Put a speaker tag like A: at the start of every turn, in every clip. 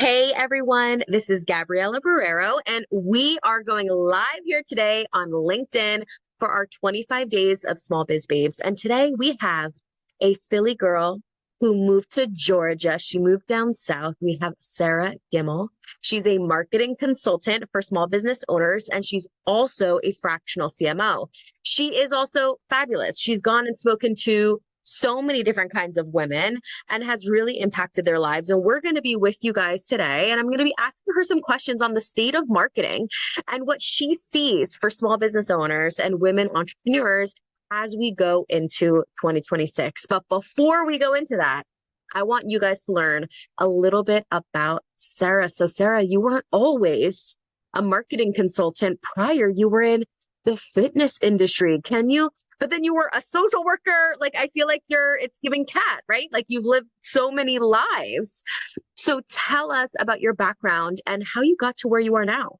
A: Hey everyone, this is Gabriela Barrero, and we are going live here today on LinkedIn for our 25 days of Small Biz Babes. And today we have a Philly girl who moved to Georgia. She moved down south. We have Sarah Gemmell. She's a marketing consultant for small business owners, and she's also a fractional CMO. She is also fabulous. She's gone and spoken to so many different kinds of women and has really impacted their lives. And we're going to be with you guys today. And I'm going to be asking her some questions on the state of marketing and what she sees for small business owners and women entrepreneurs as we go into 2026. But before we go into that, I want you guys to learn a little bit about Sarah. So, Sarah, you weren't always a marketing consultant prior, you were in the fitness industry. But then you were a social worker. Like, I feel like it's giving cat, right? Like you've lived so many lives. So tell us about your background and how you got to where you are now.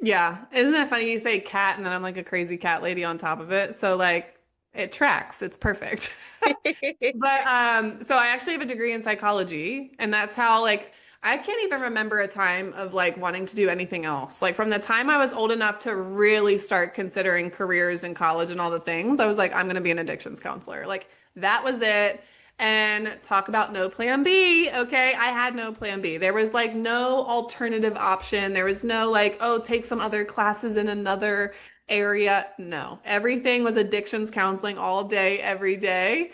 B: Yeah. Isn't it funny you say cat and then I'm like a crazy cat lady on top of it? So like it tracks. It's perfect. But I actually have a degree in psychology and that's how like I can't even remember a time of like wanting to do anything else. Like from the time I was old enough to really start considering careers in college and all the things, I was like, I'm going to be an addictions counselor. Like that was it. And talk about no plan B. Okay. I had no plan B. There was like no alternative option. There was no like, oh, take some other classes in another area. No, everything was addictions counseling all day, every day.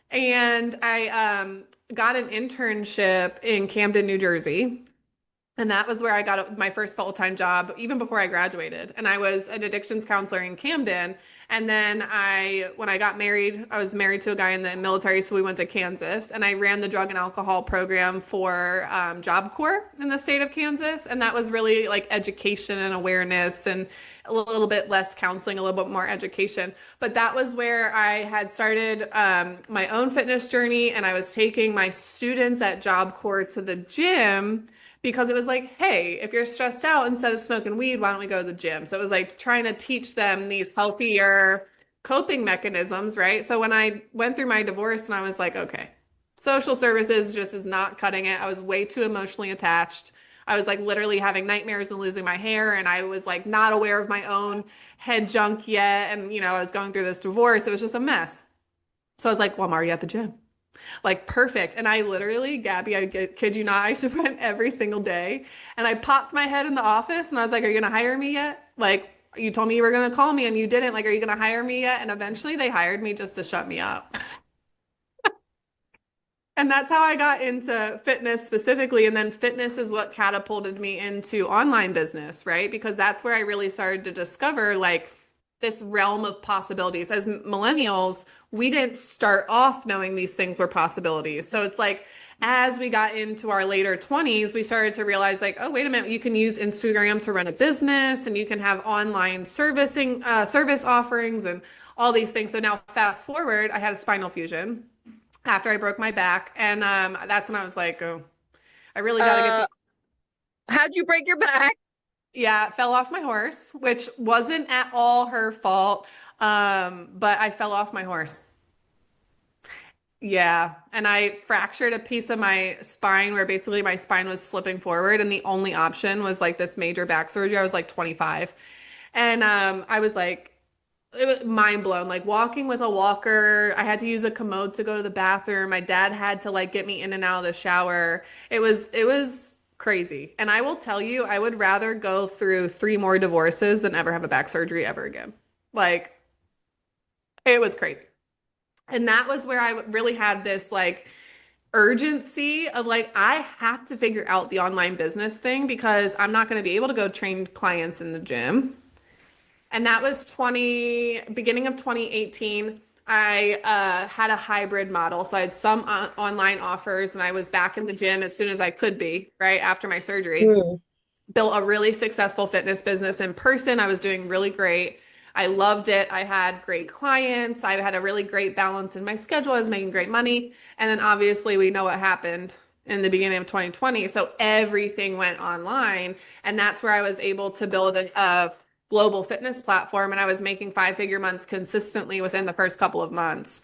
B: And I got an internship in Camden, New Jersey. And that was where I got my first full-time job, even before I graduated. And I was an addictions counselor in Camden. And then when I got married, I was married to a guy in the military, so we went to Kansas. And I ran the drug and alcohol program for Job Corps in the state of Kansas. And that was really like education and awareness and a little bit less counseling, a little bit more education. But that was where I had started my own fitness journey. And I was taking my students at Job Corps to the gym because it was like, hey, if you're stressed out, instead of smoking weed, why don't we go to the gym? So it was like trying to teach them these healthier coping mechanisms, right? So when I went through my divorce and I was like, okay, social services just is not cutting it. I was way too emotionally attached. I was like literally having nightmares and losing my hair, and I was like not aware of my own head junk yet. And, I was going through this divorce. It was just a mess. So I was like, well, I'm already at the gym. Like perfect. And I literally, Gabby, kid you not, I should went every single day. And I popped my head in the office and I was like, are you going to hire me yet? Like, you told me you were going to call me and you didn't. Like, are you going to hire me yet? And eventually they hired me just to shut me up. And that's how I got into fitness specifically. And then fitness is what catapulted me into online business, right? Because that's where I really started to discover like this realm of possibilities. As millennials, we didn't start off knowing these things were possibilities. So it's like, as we got into our later 20s, we started to realize like, oh, wait a minute, you can use Instagram to run a business and you can have online service offerings and all these things. So now fast forward, I had a spinal fusion after I broke my back. And that's when I was like, oh, I really got to get
A: Uh,
B: the,
A: how'd you break your back?
B: yeah, fell off my horse, which wasn't at all her fault. But I fell off my horse. Yeah. And I fractured a piece of my spine where basically my spine was slipping forward. And the only option was like this major back surgery. I was like 25. And I was like, it was mind blown. Like walking with a walker, I had to use a commode to go to the bathroom. My dad had to like get me in and out of the shower. It was crazy. And I will tell you, I would rather go through three more divorces than ever have a back surgery ever again. Like it was crazy. And that was where I really had this like urgency of like, I have to figure out the online business thing because I'm not going to be able to go train clients in the gym. And that was beginning of 2018. I had a hybrid model. So I had some online offers and I was back in the gym as soon as I could be, right after my surgery.
A: Hmm.
B: Built a really successful fitness business in person. I was doing really great. I loved it. I had great clients. I had a really great balance in my schedule. I was making great money. And then obviously we know what happened in the beginning of 2020. So everything went online. And that's where I was able to build a global fitness platform. And I was making five-figure months consistently within the first couple of months.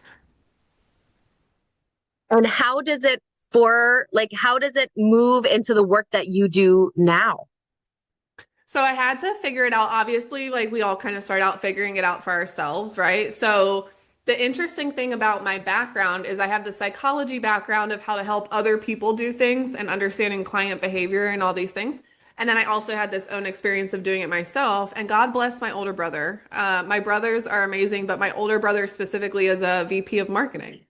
A: And how does it for like, how does it move into the work that you do now?
B: So I had to figure it out. Obviously, like we all kind of start out figuring it out for ourselves, right? So the interesting thing about my background is I have the psychology background of how to help other people do things and understanding client behavior and all these things. And then I also had this own experience of doing it myself. And God bless my older brother. My brothers are amazing, but my older brother specifically is a VP of marketing.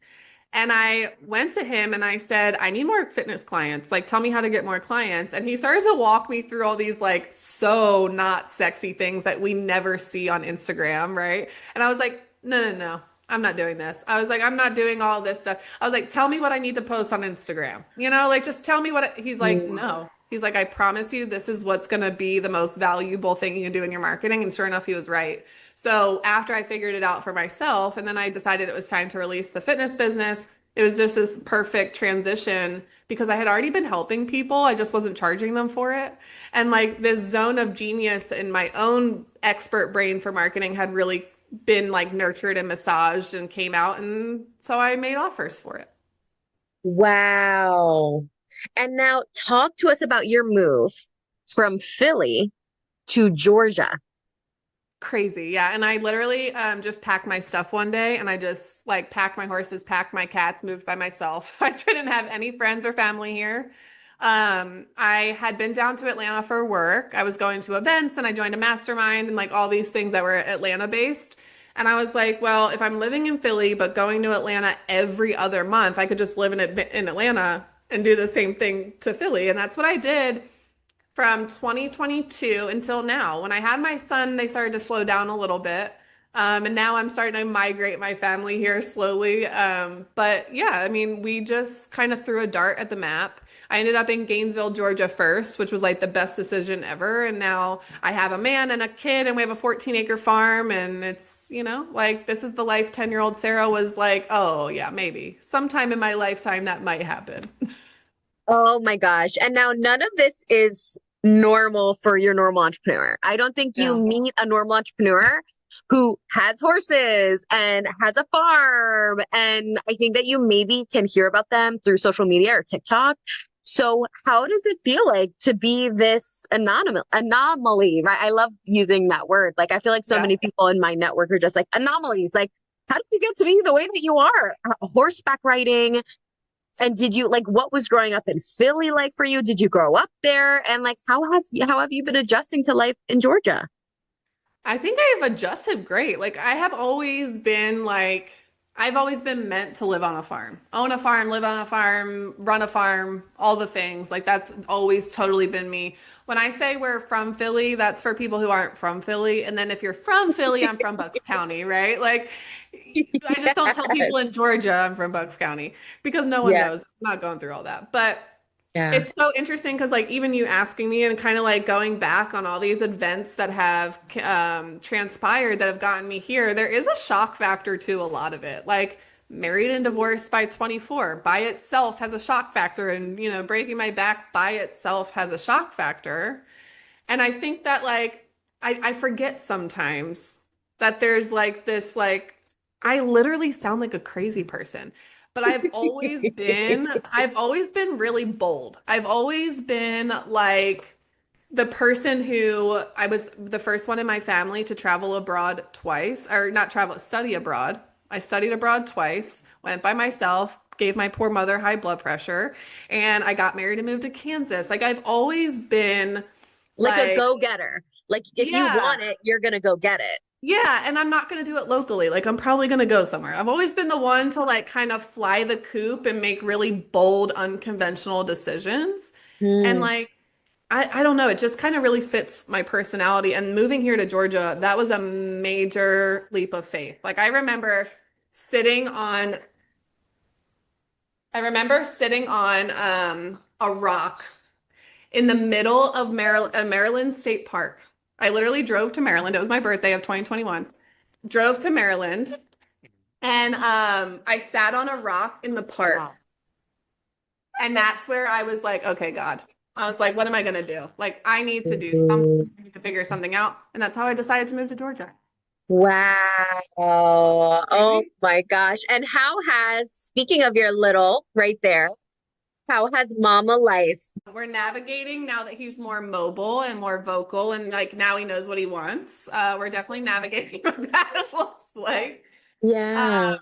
B: And I went to him and I said, I need more fitness clients. Like, tell me how to get more clients. And he started to walk me through all these, like, so not sexy things that we never see on Instagram, right? And I was like, no, no, no, I'm not doing this. I was like, I'm not doing all this stuff. I was like, tell me what I need to post on Instagram. Like, just tell me he's like,
A: Mm.
B: no. He's like, I promise you, this is what's going to be the most valuable thing you can do in your marketing. And sure enough, he was right. So after I figured it out for myself, and then I decided it was time to release the fitness business, it was just this perfect transition because I had already been helping people. I just wasn't charging them for it. And like this zone of genius in my own expert brain for marketing had really been like nurtured and massaged and came out. And so I made offers for it.
A: Wow. And now talk to us about your move from Philly to Georgia.
B: Crazy. Yeah. And I literally just packed my stuff one day and I just like packed my horses, packed my cats, moved by myself. I didn't have any friends or family here. I had been down to Atlanta for work. I was going to events and I joined a mastermind and like all these things that were Atlanta based. And I was like, well, if I'm living in Philly but going to Atlanta every other month, I could just live in Atlanta and do the same thing to Philly. And that's what I did from 2022 until now. When I had my son, they started to slow down a little bit. And now I'm starting to migrate my family here slowly. But yeah, I mean, we just kind of threw a dart at the map. I ended up in Gainesville, Georgia first, which was like the best decision ever. And now I have a man and a kid, and we have a 14-acre farm. And it's, like this is the life 10-year-old Sarah was like, oh, yeah, maybe sometime in my lifetime that might happen.
A: Oh my gosh. And now none of this is normal for your normal entrepreneur. I don't think you
B: Yeah.
A: meet a normal entrepreneur who has horses and has a farm. And I think that you maybe can hear about them through social media or TikTok. So how does it feel like to be this anomaly, right? I love using that word. Like, I feel like so
B: Yeah.
A: many people in my network are just like anomalies. Like, how did you get to be the way that you are? Horseback riding, and did you like what was growing up in Philly like for you? Did you grow up there? And like how have you been adjusting to life in Georgia?
B: I think I've adjusted great. Like I've always been meant to live on a farm. Own a farm, live on a farm, run a farm, all the things. Like that's always totally been me. When I say we're from Philly, that's for people who aren't from Philly. And then if you're from Philly, I'm from Bucks County, right? Like I just don't tell
A: Yes.
B: people in Georgia I'm from Bucks County because no one
A: Yeah.
B: knows. I'm not going through all that. But
A: Yeah.
B: it's so interesting because, like, even you asking me and kind of like going back on all these events that have transpired that have gotten me here, there is a shock factor to a lot of it. Like, married and divorced by 24 by itself has a shock factor, and breaking my back by itself has a shock factor. And I think that, like, I forget sometimes that there's like this, like, I literally sound like a crazy person. But I've always been really bold. I've always been like the person who I was the first one in my family to travel abroad twice, or not travel, study abroad. I studied abroad twice, went by myself, gave my poor mother high blood pressure, and I got married and moved to Kansas. Like I've always been
A: Like a
B: like,
A: go-getter. Like if you
B: yeah,
A: want it, you're gonna go get it.
B: yeah, and I'm not going to do it locally. Like I'm probably going to go somewhere. I've always been the one to like kind of fly the coop and make really bold, unconventional decisions. And
A: Hmm.
B: like I don't know, it just kind of really fits my personality. And moving here to Georgia, that was a major leap of faith. Like sitting on I remember sitting on a rock in the middle of Maryland State Park. I literally drove to Maryland. It was my birthday of 2021. Drove to Maryland and I sat on a rock in the park. And that's where I was like, okay, God. I was like, what am I gonna do? Like, I need to do something, I need to figure something out. And that's how I decided to move to Georgia.
A: Wow. Oh
B: Crazy?
A: my gosh. And how has, speaking of your little right there, How has mama life?
B: We're navigating now that he's more mobile and more vocal and like now he knows what he wants. We're definitely navigating what that looks like.
A: Yeah.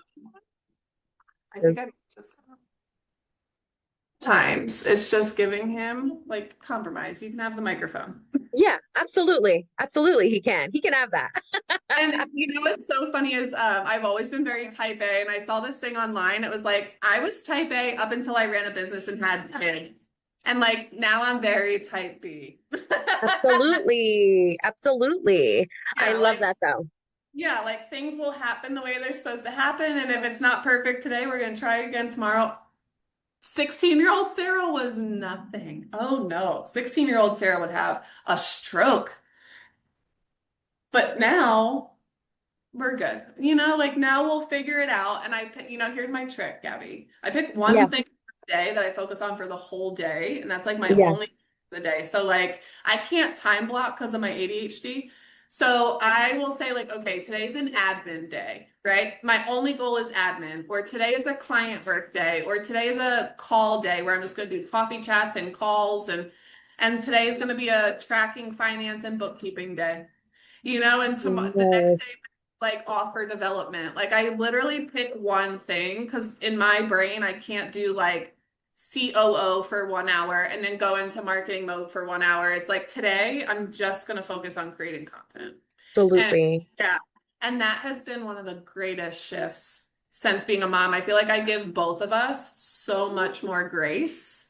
B: I think I just times it's just giving him like compromise. You can have the microphone.
A: Yeah, absolutely. Absolutely. He can have that.
B: And you know what's so funny is I've always been very type A, and I saw this thing online. It was like I was type A up until I ran a business and had kids. And like now I'm very type B.
A: Absolutely. Absolutely. I
B: Yeah,
A: love that though.
B: yeah, like things will happen the way they're supposed to happen. And if it's not perfect today, we're gonna try again tomorrow. 16-year-old Sarah was nothing. Oh no. 16-year-old Sarah would have a stroke. But now we're good. You know, like now we'll figure it out. And here's my trick, Gabby. I pick
A: Yeah.
B: one thing a day that I focus on for the whole day, and that's like my
A: Yeah.
B: only the day. So like I can't time block because of my ADHD. So I will say like, okay, today's an admin day, right? My only goal is admin, or today is a client work day, or today is a call day where I'm just going to do coffee chats and calls, and today is going to be a tracking finance and bookkeeping day. You know, and tomorrow the next
A: Yes.
B: day like offer development. Like I literally pick one thing because in my brain I can't do like COO for 1 hour and then go into marketing mode for 1 hour. It's like today I'm just going to focus on creating content. And
A: Absolutely.
B: yeah, and that has been one of the greatest shifts since being a mom. I feel like I give both of us so much more grace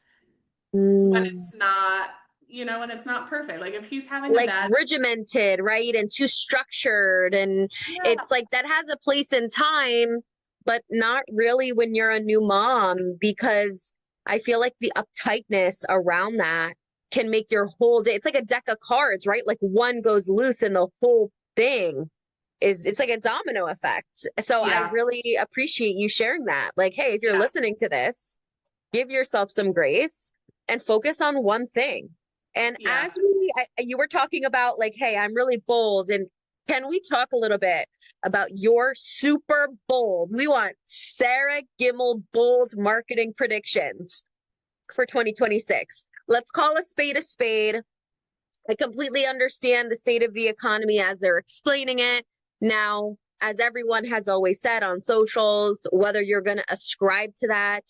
B: when
A: Mm.
B: it's not, when it's not perfect. Like if he's having a
A: Like
B: bad,
A: regimented, right? And too structured. And
B: yeah,
A: it's like that has a place in time, but not really when you're a new mom, because I feel like the uptightness around that can make your whole day. It's like a deck of cards, right? Like one goes loose and the whole thing it's like a domino effect. So I
B: yeah,
A: really appreciate you sharing that. Like, hey, if you're
B: yeah,
A: listening to this, give yourself some grace and focus on one thing. And
B: yeah.
A: as you were talking about, like, hey, I'm really bold. And can we talk a little bit about your super bold? We want Sarah Gemmell bold marketing predictions for 2026. Let's call a spade a spade. I completely understand the state of the economy as they're explaining it. Now, as everyone has always said on socials, whether you're going to ascribe to that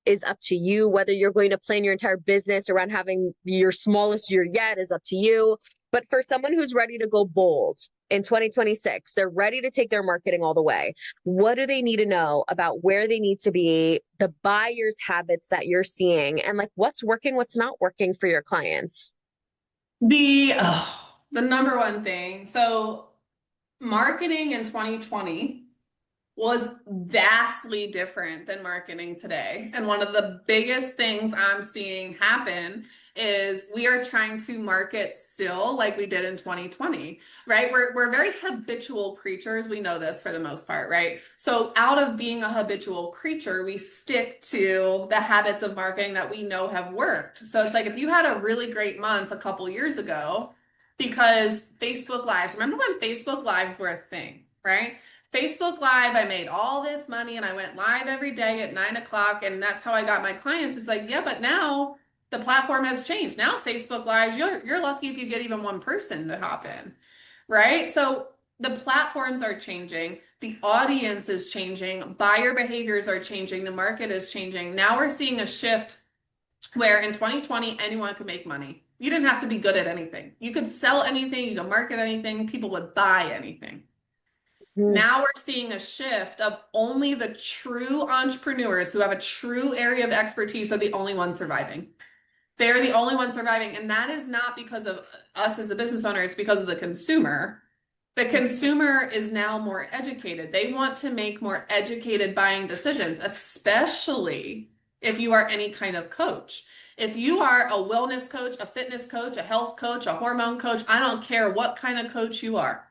A: is up to you. Whether you're going to plan your entire business around having your smallest year yet is up to you. But for someone who's ready to go bold in 2026, they're ready to take their marketing all the way. What do they need to know about where they need to be, the buyer's habits that you're seeing, and like what's working, what's not working for your clients?
B: The number one thing. So marketing in 2020 was vastly different than marketing today. And one of the biggest things I'm seeing happen is we are trying to market still like we did in 2020, right? We're very habitual creatures. We know this for the most part, right? So out of being a habitual creature, we stick to the habits of marketing that we know have worked. So it's like if you had a really great month a couple years ago, because Facebook Lives, remember when Facebook Lives were a thing, right? Facebook Live, I made all this money and I went live every day at 9 o'clock, and that's how I got my clients. It's like, yeah, but now the platform has changed. Now Facebook Lives, you're lucky if you get even one person to hop in, right? So the platforms are changing, the audience is changing, buyer behaviors are changing, the market is changing. Now we're seeing a shift where in 2020 anyone could make money. You didn't have to be good at anything. You could sell anything, you could market anything, people would buy anything.
A: Mm.
B: Now we're seeing a shift of only the true entrepreneurs who have a true area of expertise are the only ones surviving. They're the only ones surviving. And that is not because of us as the business owner, it's because of the consumer. The consumer is now more educated. They want to make more educated buying decisions, especially if you are any kind of coach. If you are a wellness coach, a fitness coach, a health coach, a hormone coach, I don't care what kind of coach you are.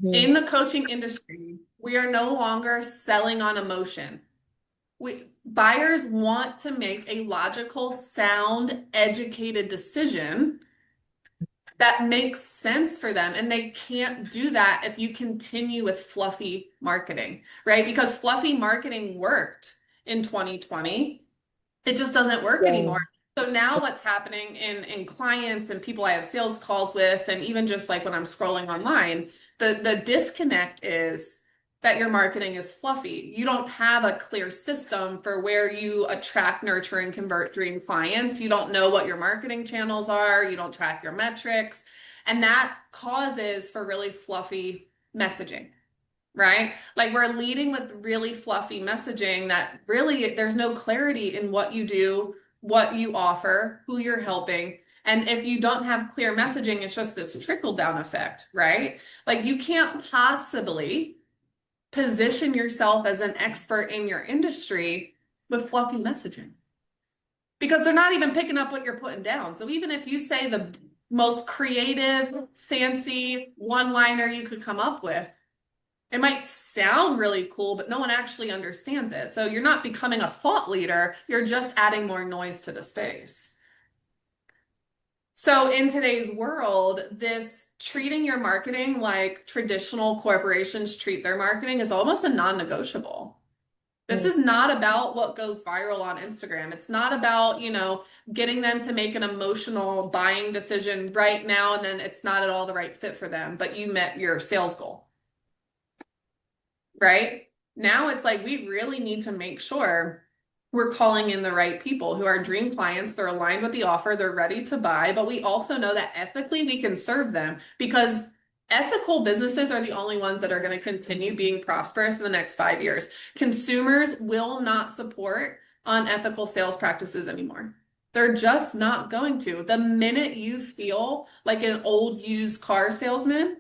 A: Mm.
B: In the coaching industry, we are no longer selling on emotion. Buyers want to make a logical, sound, educated decision that makes sense for them. And they can't do that if you continue with fluffy marketing, right? Because fluffy marketing worked in 2020. It just doesn't work
A: Yeah.
B: anymore. So now what's happening in clients and people I have sales calls with, and even just like when I'm scrolling online, the disconnect is that your marketing is fluffy. You don't have a clear system for where you attract, nurture, and convert dream clients. You don't know what your marketing channels are. You don't track your metrics. And that causes for really fluffy messaging, right? Like we're leading with really fluffy messaging that really there's no clarity in what you do, what you offer, who you're helping. And if you don't have clear messaging, it's just this trickle down effect, right? Like you can't possibly position yourself as an expert in your industry with fluffy messaging because they're not even picking up what you're putting down. So even if you say the most creative, fancy one-liner you could come up with, it might sound really cool, but no one actually understands it. So you're not becoming a thought leader, you're just adding more noise to the space. So in today's world, this treating your marketing like traditional corporations treat their marketing is almost a non-negotiable. This is not about what goes viral on Instagram. It's not about, getting them to make an emotional buying decision right now and then it's not at all the right fit for them, but you met your sales goal. Right? Now it's like we really need to make sure we're calling in the right people who are dream clients. They're aligned with the offer, they're ready to buy, but we also know that ethically we can serve them because ethical businesses are the only ones that are going to continue being prosperous in the next 5 years. Consumers will not support unethical sales practices anymore. They're just not going to. The minute you feel like an old used car salesman,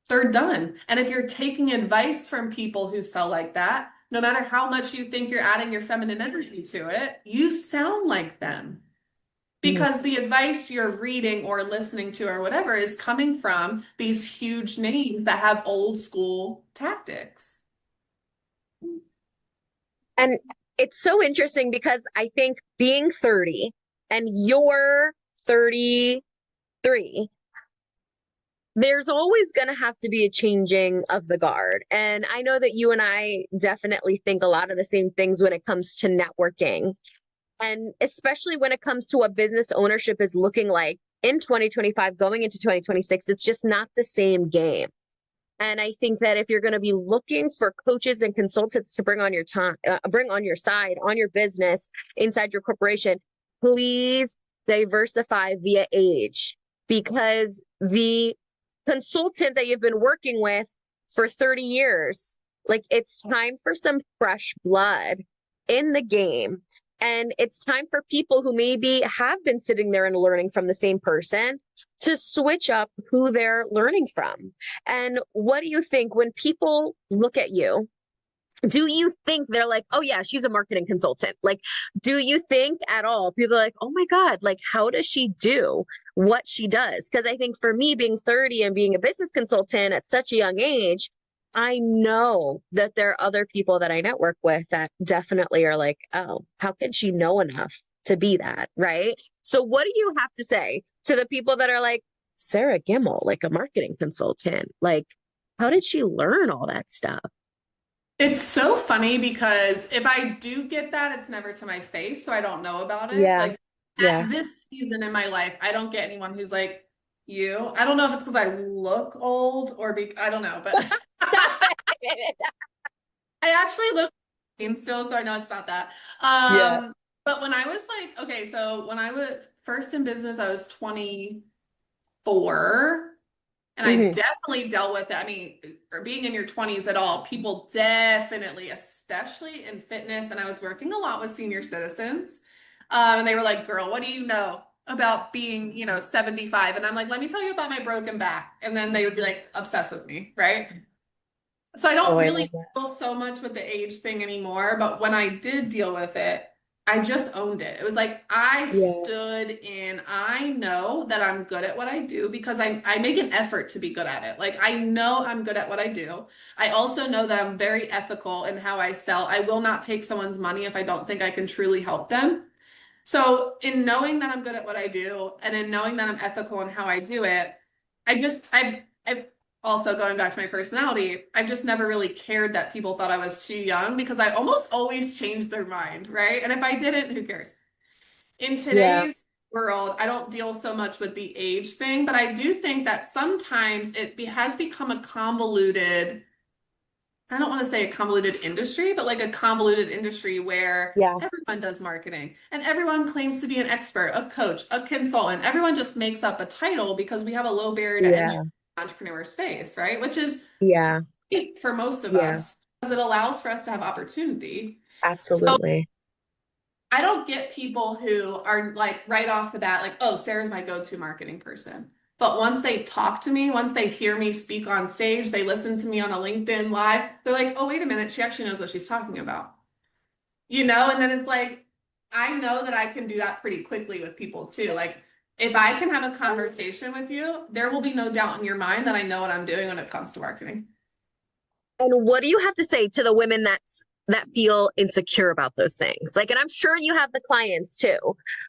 B: they're done. And if you're taking advice from people who sell like that, no matter how much you think you're adding your feminine energy to it, you sound like them. Because the advice you're reading or listening to or whatever is coming from these huge names that have old school tactics.
A: And it's so interesting because I think being 30 and you're 33, there's always going to have to be a changing of the guard. And I know that you and I definitely think a lot of the same things when it comes to networking. And especially when it comes to what business ownership is looking like in 2025, going into 2026, it's just not the same game. And I think that if you're going to be looking for coaches and consultants to bring on your time, bring on your side, on your business, inside your corporation, please diversify via age because the consultant that you've been working with for 30 years, like it's time for some fresh blood in the game. And it's time for people who maybe have been sitting there and learning from the same person to switch up who they're learning from. And what do you think when people look at you? Do you think they're like, oh, yeah, she's a marketing consultant? Like, do you think at all people are like, oh my God, like, how does she do what she does? Because I think for me, being 30 and being a business consultant at such a young age, I know that there are other people that I network with that definitely are like, oh, how can she know enough to be that? Right. So, what do you have to say to the people that are like, Sarah Gemmell, like a marketing consultant? Like, how did she learn all that stuff?
B: It's so funny because if I do get that, it's never to my face, so I don't know about it.
A: Yeah.
B: Like
A: Yeah.
B: at this season in my life, I don't get anyone who's like you. I don't know if it's because I look old or I don't know, but I actually look green still, so I know it's not that.
A: Yeah.
B: But when I was like, okay, so when I was first in business, I was 24. And I
A: Hmm.
B: definitely dealt with it. I mean, for being in your 20s at all, people definitely, especially in fitness, and I was working a lot with senior citizens. And they were like, girl, what do you know about being, 75? And I'm like, let me tell you about my broken back. And then they would be like obsessed with me, right? So I
A: Oh,
B: don't
A: I
B: really
A: love that.
B: deal so much with the age thing anymore, but when I did deal with it, I just owned it. It was like I
A: Yeah.
B: stood in, I know that I'm good at what I do because I make an effort to be good at it. Like I know I'm good at what I do. I also know that I'm very ethical in how I sell. I will not take someone's money if I don't think I can truly help them. So in knowing that I'm good at what I do and in knowing that I'm ethical in how I do it, I just I've also going back to my personality, I've just never really cared that people thought I was too young because I almost always changed their mind, right? And if I didn't, who cares? In
A: Yeah.
B: today's world, I don't deal so much with the age thing, but I do think that sometimes has become a convoluted, I don't want to say a convoluted industry, but like a convoluted industry where
A: Yeah.
B: everyone does marketing and everyone claims to be an expert, a coach, a consultant. Everyone just makes up a title because we have a low barrier to entry
A: Yeah.
B: entrepreneur space, right? Which is
A: Yeah.
B: great for most of
A: Yeah.
B: us because it allows for us to have opportunity. So
A: Absolutely.
B: I don't get people who are like right off the bat, like, oh, Sarah's my go-to marketing person. But once they talk to me, once they hear me speak on stage, they listen to me on a LinkedIn live, they're like, oh, wait a minute, she actually knows what she's talking about. And then it's like, I know that I can do that pretty quickly with people too. Like, if I can have a conversation with you, there will be no doubt in your mind that I know what I'm doing when it comes to marketing.
A: And what do you have to say to the women that feel insecure about those things? Like, and I'm sure you have the clients too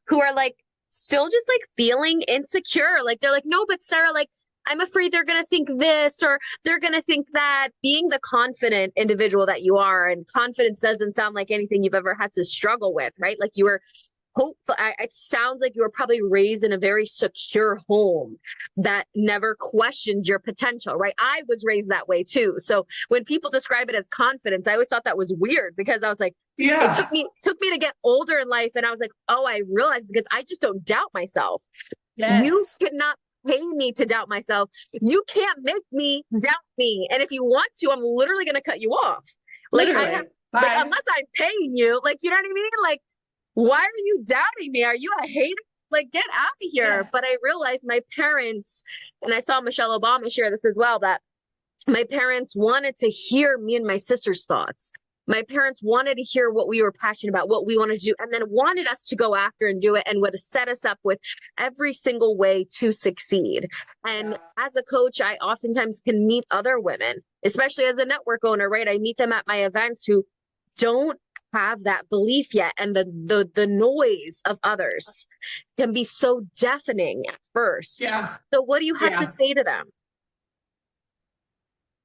A: who are like still just like feeling insecure. Like they're like, no, but Sarah, like I'm afraid they're gonna think this or they're gonna think that. Being the confident individual that you are, and confidence doesn't sound like anything you've ever had to struggle with, right? Like you were hopeful. It sounds like you were probably raised in a very secure home that never questioned your potential, right? I was raised that way too. So when people describe it as confidence, I always thought that was weird because I was like, it
B: Yeah.
A: took me to get older in life, and I was like, oh, I realized because I just don't doubt myself. You
B: Yes.
A: cannot pay me to doubt myself. You can't make me doubt me. And if you want to, I'm literally going to cut you off. Like I have,
B: Literally.
A: like
B: Bye.
A: unless I'm paying you, like you know what I mean? Like why are you doubting me? Are you a hater? Like, get out of here.
B: Yes.
A: But I realized my parents, and I saw Michelle Obama share this as well, that my parents wanted to hear me and my sister's thoughts. My parents wanted to hear what we were passionate about, what we wanted to do, and then wanted us to go after and do it and would have set us up with every single way to succeed. And
B: Yeah.
A: as a coach, I oftentimes can meet other women, especially as a network owner, right? I meet them at my events who don't have that belief yet. And the noise of others can be so deafening at first.
B: Yeah.
A: So what do you have to
B: Yeah.
A: say to them?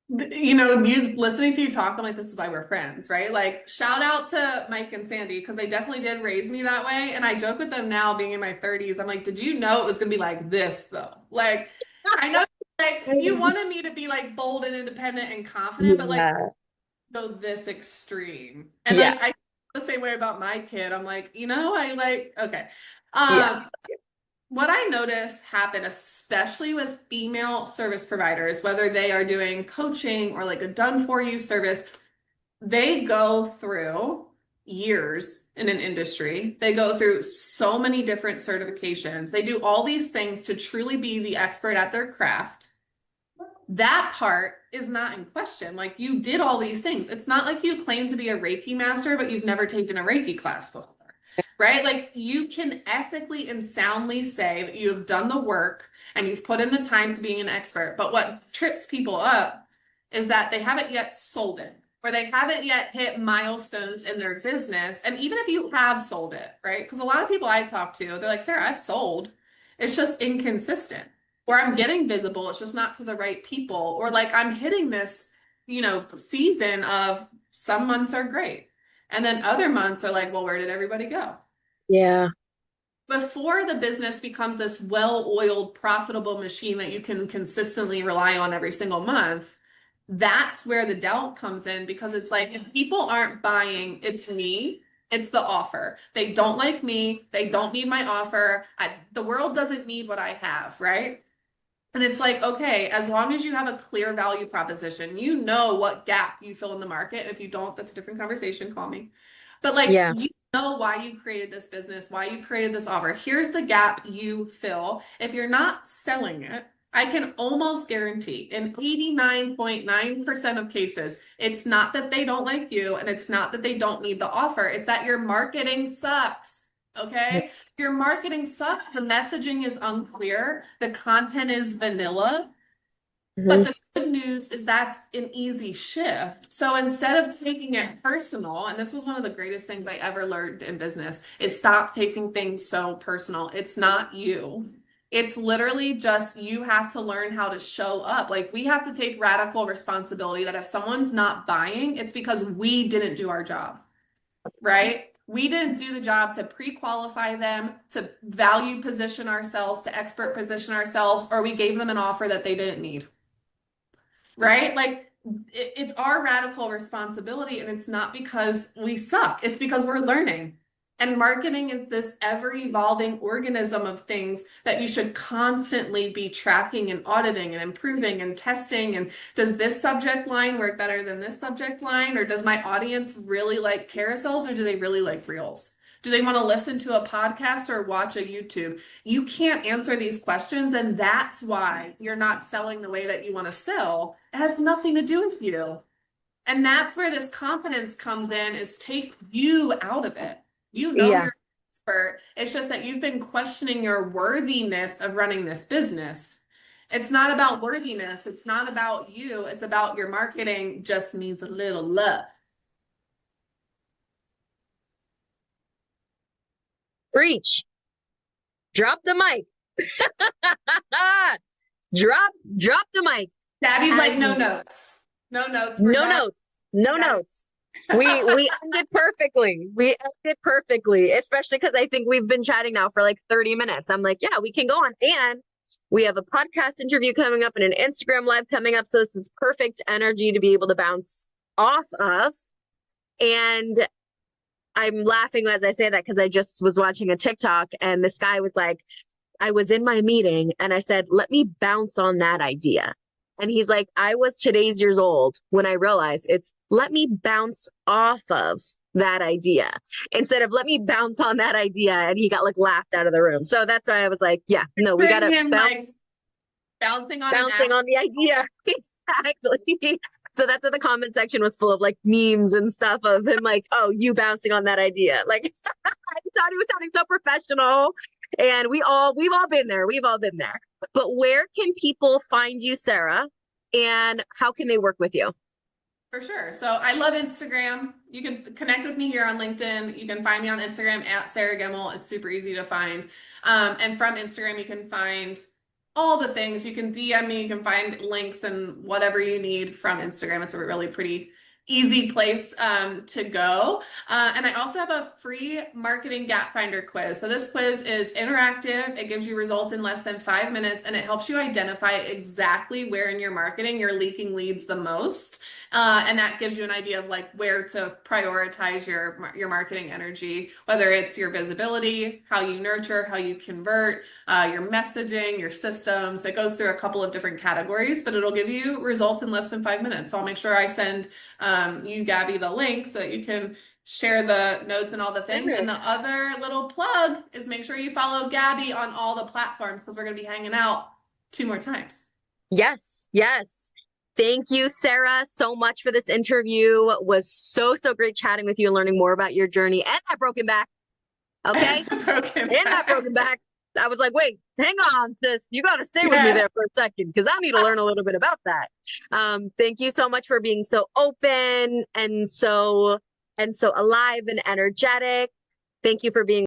B: You listening to you talk, I'm like, this is why we're friends, right? Like, shout out to Mike and Sandy because they definitely did raise me that way. And I joke with them now, being in my 30s. I'm like, did you know it was gonna be like this though? Like, I know like you wanted me to be like bold and independent and confident, but like
A: Yeah.
B: go this extreme. And
A: Yeah.
B: like I feel the same way about my kid. I'm like, I like okay.
A: Yeah.
B: Um, what I notice happen, especially with female service providers, whether they are doing coaching or like a done for you service, they go through years in an industry. They go through so many different certifications. They do all these things to truly be the expert at their craft. That part is not in question. Like you did all these things. It's not like you claim to be a Reiki master, but you've never taken a Reiki class before, right? Like you can ethically and soundly say that you have done the work and you've put in the time to being an expert. But what trips people up is that they haven't yet sold it or they haven't yet hit milestones in their business. And even if you have sold it, right? Because a lot of people I talk to, they're like, Sarah, I've sold. It's just inconsistent. Or I'm getting visible, it's just not to the right people. Or like I'm hitting this, season of some months are great. And then other months are like, well, where did everybody go?
A: Yeah.
B: Before the business becomes this well-oiled, profitable machine that you can consistently rely on every single month, that's where the doubt comes in because it's like if people aren't buying, it's me, it's the offer. They don't like me, they don't need my offer. The world doesn't need what I have, right? And it's like, okay, as long as you have a clear value proposition, you know what gap you fill in the market. If you don't, that's a different conversation, call me. But like,
A: Yeah.
B: you know why you created this business, why you created this offer. Here's the gap you fill. If you're not selling it, I can almost guarantee in 89.9% of cases, it's not that they don't like you and it's not that they don't need the offer. It's that your marketing sucks. Okay. Your marketing sucks. The messaging is unclear. The content is vanilla. But
A: Mhm.
B: the good news is that's an easy shift. So instead of taking it personal, and this was one of the greatest things I ever learned in business, is stop taking things so personal. It's not you. It's literally just you have to learn how to show up. Like we have to take radical responsibility that if someone's not buying, it's because we didn't do our job, right? We didn't do the job to pre-qualify them, to value position ourselves, to expert position ourselves, or we gave them an offer that they didn't need, right? Like it's our radical responsibility, and it's not because we suck. It's because we're learning. And marketing is this ever-evolving organism of things that you should constantly be tracking and auditing and improving and testing. And does this subject line work better than this subject line? Or does my audience really like carousels, or do they really like reels? Do they want to listen to a podcast or watch a YouTube? You can't answer these questions, and that's why you're not selling the way that you want to sell. It has nothing to do with you. And that's where this confidence comes in, is take you out of it. You know
A: Yeah.
B: you're an expert. It's just that you've been questioning your worthiness of running this business. It's not about worthiness. It's not about you. It's about your marketing just needs a little love.
A: Preach. Drop the mic. Drop the mic.
B: Daddy's like,
A: As
B: no
A: you-
B: notes. No notes. We're
A: No
B: done.
A: notes. No
B: Yes.
A: notes. We ended perfectly. We ended perfectly, especially because I think we've been chatting now for like 30 minutes. I'm like, yeah, we can go on. And we have a podcast interview coming up and an Instagram live coming up. So this is perfect energy to be able to bounce off of. And I'm laughing as I say that because I just was watching a TikTok and this guy was like, I was in my meeting and I said, let me bounce on that idea. And he's like, I was today's years old when I realized it's let me bounce off of that idea instead of let me bounce on that idea. And he got like laughed out of the room. So that's why I was like, yeah, no, we got to
B: Him like
A: bounce,
B: bouncing on
A: bouncing on the idea. Exactly. So that's what the comment section was full of, like memes and stuff of him like, oh, you bouncing on that idea. Like I thought he was sounding so professional. And we've all been there. We've all been there. But where can people find you, Sarah? And how can they work with you?
B: For sure. So I love Instagram. You can connect with me here on LinkedIn. You can find me on Instagram at Sarah Gemmell. It's super easy to find. And from Instagram, you can find all the things. You can DM me. You can find links and whatever you need from Instagram. It's a really pretty easy place to go. And I also have a free marketing gap finder quiz. So this quiz is interactive. It gives you results in less than 5 minutes, and it helps you identify exactly where in your marketing you're leaking leads the most. And that gives you an idea of like where to prioritize your marketing energy, whether it's your visibility, how you nurture, how you convert, your messaging, your systems. It goes through a couple of different categories, but it'll give you results in less than 5 minutes. So I'll make sure I send you, Gabby, the link so that you can share the notes and all the things. And the other little plug is make sure you follow Gabby on all the platforms because we're going to be hanging out 2 more times.
A: Yes, yes. Thank you, Sarah, so much for this interview. It was so great chatting with you and learning more about your journey and that broken back. Okay? That broken back. I was like, wait, hang on, sis. You got to stay with me there for a second because I need to learn a little bit about that. Thank you so much for being so open and so alive and energetic. Thank you for being